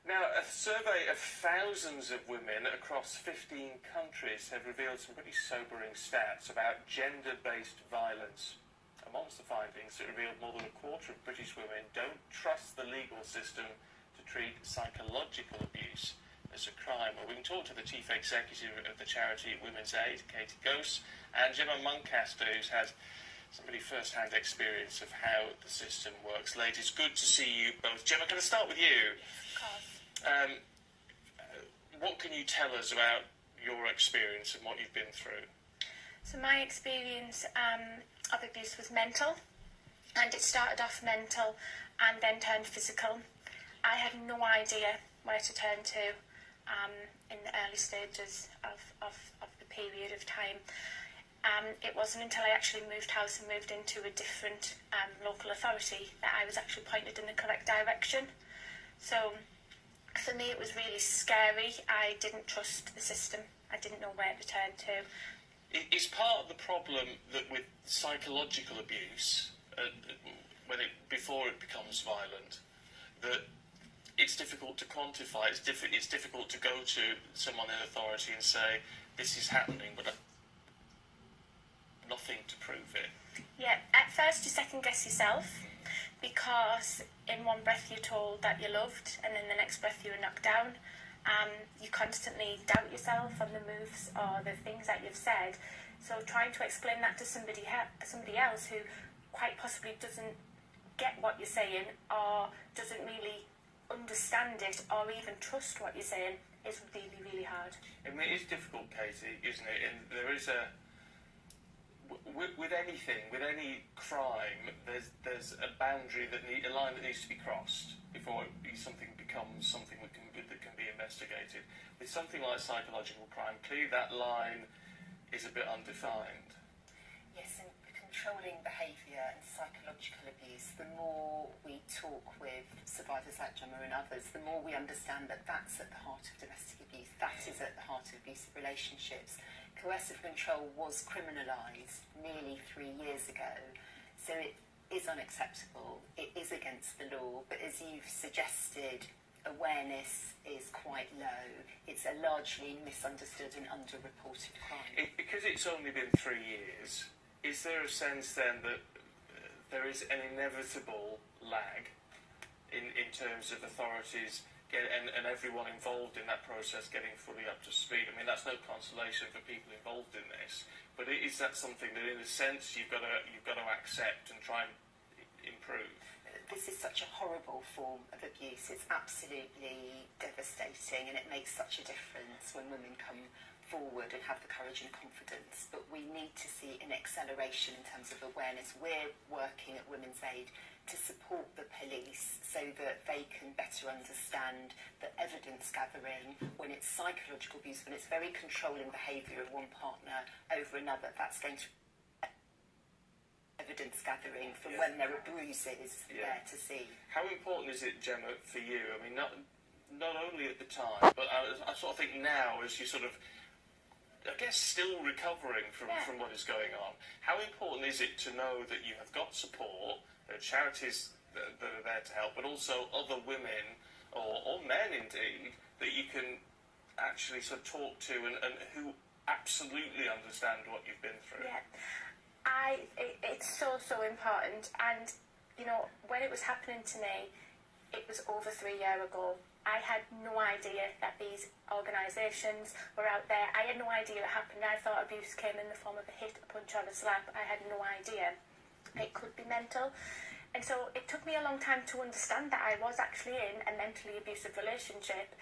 Now, a survey of thousands of women across 15 countries have revealed some pretty sobering stats about gender-based violence. Amongst the findings, it revealed more than a quarter of British women don't trust the legal system to treat psychological abuse as a crime. Well, we can talk to the chief executive of the charity Women's Aid, Katie Gose, and Gemma Muncaster, who's had some really first-hand experience of how the system works. Ladies, good to see you both. Gemma, can I start with you? Of course. What can you tell us about your experience and what you've been through? So my experience of abuse was mental, and it started off mental and then turned physical. I had no idea where to turn to in the early stages of the period of time. It wasn't until I actually moved house and moved into a different local authority that I was actually pointed in the correct direction. So for me it was really scary. I didn't trust the system. I didn't know where to turn to. Is part of the problem that with psychological abuse, before it becomes violent, that it's difficult to quantify, it's difficult to go to someone in authority and say, this is happening, but nothing to prove it? Yeah, at first you second guess yourself, because in one breath you're told that you're loved, and in the next breath you're knocked down. You constantly doubt yourself on the moves or the things that you've said. So trying to explain that to somebody else who quite possibly doesn't get what you're saying or doesn't really understand it or even trust what you're saying is really, really hard. I mean, it is difficult, Katie, isn't it? And there is with anything, with any crime, there's a boundary a line that needs to be crossed before something becomes something that can be investigated. With something like psychological crime, clearly that line is a bit undefined. Yes, and controlling behaviour and psychological abuse, the more we talk with survivors like Gemma and others, the more we understand that that's at the heart of domestic abuse, that is at the heart of abusive relationships. Coercive control was criminalised nearly 3 years ago, so it is unacceptable, it is against the law, but as you've suggested, awareness is quite low. It's a largely misunderstood and underreported crime. Because it's only been 3 years, is there a sense then that there is an inevitable lag in terms of authorities and everyone involved in that process getting fully up to speed? I mean, that's no consolation for people involved in this, but is that something that, in a sense, you've got to accept and try and improve? This is such a horrible form of abuse. It's absolutely devastating, and it makes such a difference when women come forward and have the courage and confidence. But we need to see an acceleration in terms of awareness. We're working at Women's Aid to support the police so that they can better understand the evidence gathering when it's psychological abuse, when it's very controlling behaviour of one partner over another. That's going to evidence gathering from when there are bruises there to see. How important is it, Gemma, for you? I mean, not only at the time, but I sort of think now, as you sort of, I guess, still recovering from what is going on, how important is it to know that you have got support, there are charities that are there to help, but also other women, or men indeed, that you can actually sort of talk to and who absolutely understand what you've been through? Yeah. It's so important, and you know, when it was happening to me, it was over 3 years ago. I had no idea that these organisations were out there. I had no idea it happened. I thought abuse came in the form of a hit, a punch or a slap. I had no idea it could be mental, and so it took me a long time to understand that I was actually in a mentally abusive relationship,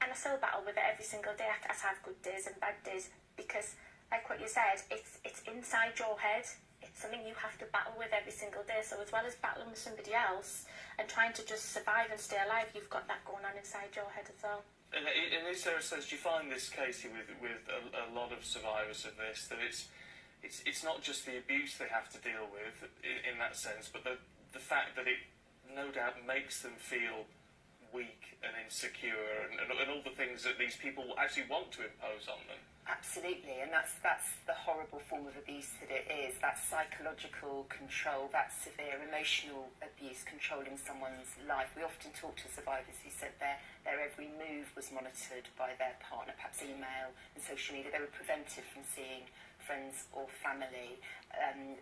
and I still battle with it every single day. I have good days and bad days, because like what you said, it's inside your head. It's something you have to battle with every single day. So as well as battling with somebody else and trying to just survive and stay alive, you've got that going on inside your head as well. And is there a sense, do you find this, Casey, with a lot of survivors of this, that it's not just the abuse they have to deal with in that sense, but the fact that it no doubt makes them feel weak and insecure and all the things that these people actually want to impose on them. Absolutely, and that's the horrible form of abuse that it is, that psychological control, that severe emotional abuse controlling someone's life. We often talk to survivors who said their every move was monitored by their partner, perhaps email and social media. They were prevented from seeing friends or family.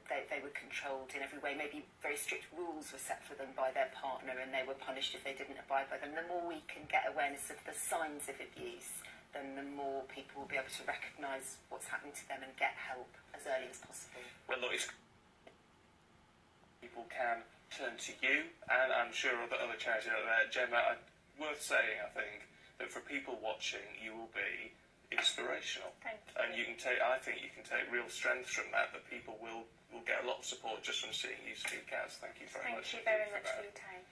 They were controlled in every way. Maybe very strict rules were set for them by their partner and they were punished if they didn't abide by them. The more we can get awareness of the signs of abuse, then the more people will be able to recognise what's happening to them and get help as early as possible. Well, look, people can turn to you, and I'm sure other charities out there. Gemma, worth saying, I think, that for people watching, you will be inspirational. Thank you. And I think you can take real strength from that people will get a lot of support just from seeing you speak out. So thank you very much. Thank you very much for your time.